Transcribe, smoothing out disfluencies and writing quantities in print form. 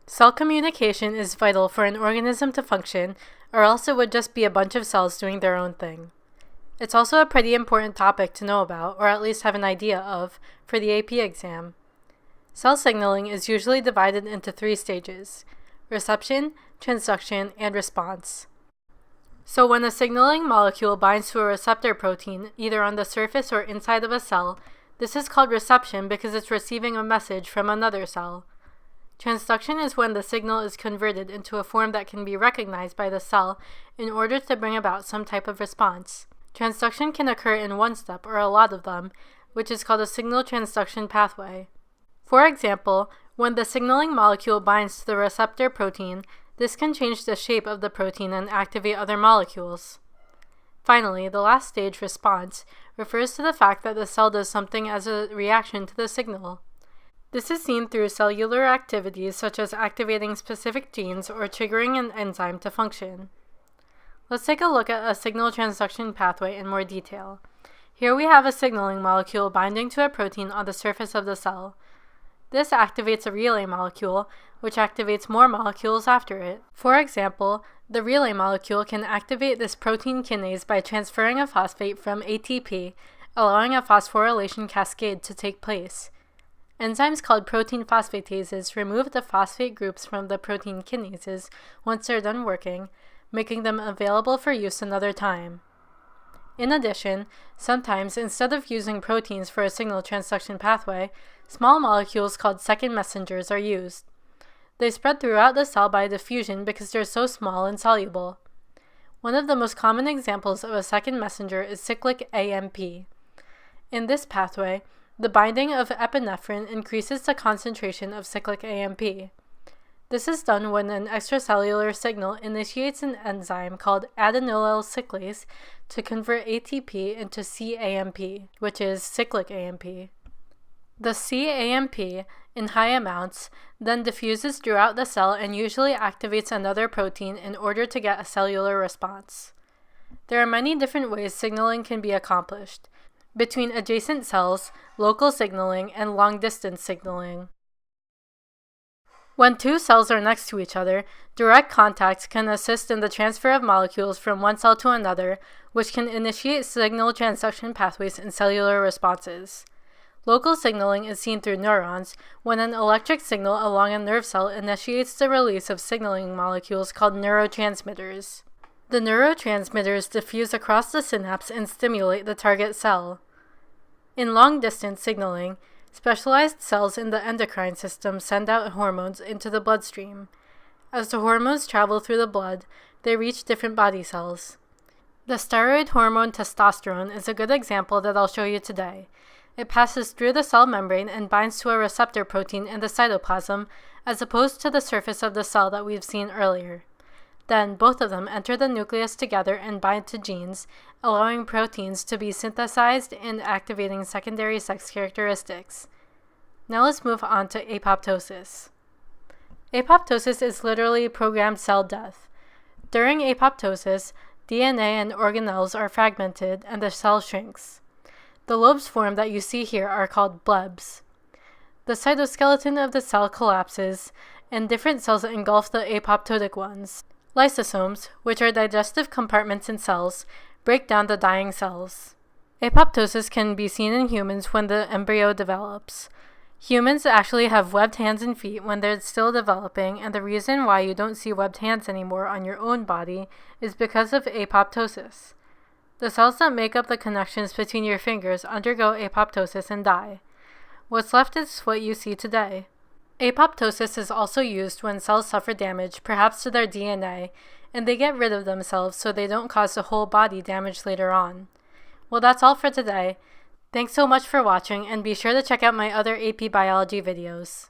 Cell communication is vital for an organism to function, or else it would just be a bunch of cells doing their own thing. It's also a pretty important topic to know about, or at least have an idea of, for the AP exam. Cell signaling is usually divided into 3 stages: reception, transduction, and response. So when a signaling molecule binds to a receptor protein, either on the surface or inside of a cell, this is called reception because it's receiving a message from another cell. Transduction is when the signal is converted into a form that can be recognized by the cell in order to bring about some type of response. Transduction can occur in one step or a lot of them, which is called a signal transduction pathway. For example, when the signaling molecule binds to the receptor protein, this can change the shape of the protein and activate other molecules. Finally, the last stage, response, refers to the fact that the cell does something as a reaction to the signal. This is seen through cellular activities such as activating specific genes or triggering an enzyme to function. Let's take a look at a signal transduction pathway in more detail. Here we have a signaling molecule binding to a protein on the surface of the cell. This activates a relay molecule, which activates more molecules after it. For example, the relay molecule can activate this protein kinase by transferring a phosphate from ATP, allowing a phosphorylation cascade to take place. Enzymes called protein phosphatases remove the phosphate groups from the protein kinases once they're done working, making them available for use another time. In addition, sometimes instead of using proteins for a signal transduction pathway, small molecules called second messengers are used. They spread throughout the cell by diffusion because they're so small and soluble. One of the most common examples of a second messenger is cyclic AMP. In this pathway, the binding of epinephrine increases the concentration of cyclic AMP. This is done when an extracellular signal initiates an enzyme called adenylyl cyclase to convert ATP into cAMP, which is cyclic AMP. The cAMP, in high amounts, then diffuses throughout the cell and usually activates another protein in order to get a cellular response. There are many different ways signaling can be accomplished: between adjacent cells, local signaling, and long-distance signaling. When 2 cells are next to each other, direct contact can assist in the transfer of molecules from one cell to another, which can initiate signal transduction pathways and cellular responses. Local signaling is seen through neurons, when an electric signal along a nerve cell initiates the release of signaling molecules called neurotransmitters. The neurotransmitters diffuse across the synapse and stimulate the target cell. In long-distance signaling, specialized cells in the endocrine system send out hormones into the bloodstream. As the hormones travel through the blood, they reach different body cells. The steroid hormone testosterone is a good example that I'll show you today. It passes through the cell membrane and binds to a receptor protein in the cytoplasm, as opposed to the surface of the cell that we've seen earlier. Then, both of them enter the nucleus together and bind to genes, allowing proteins to be synthesized and activating secondary sex characteristics. Now let's move on to apoptosis. Apoptosis is literally programmed cell death. During apoptosis, DNA and organelles are fragmented and the cell shrinks. The lobes formed that you see here are called blebs. The cytoskeleton of the cell collapses, and different cells engulf the apoptotic ones. Lysosomes, which are digestive compartments in cells, break down the dying cells. Apoptosis can be seen in humans when the embryo develops. Humans actually have webbed hands and feet when they're still developing, and the reason why you don't see webbed hands anymore on your own body is because of apoptosis. The cells that make up the connections between your fingers undergo apoptosis and die. What's left is what you see today. Apoptosis is also used when cells suffer damage, perhaps to their DNA, and they get rid of themselves so they don't cause the whole body damage later on. Well, that's all for today. Thanks so much for watching, and be sure to check out my other AP Biology videos.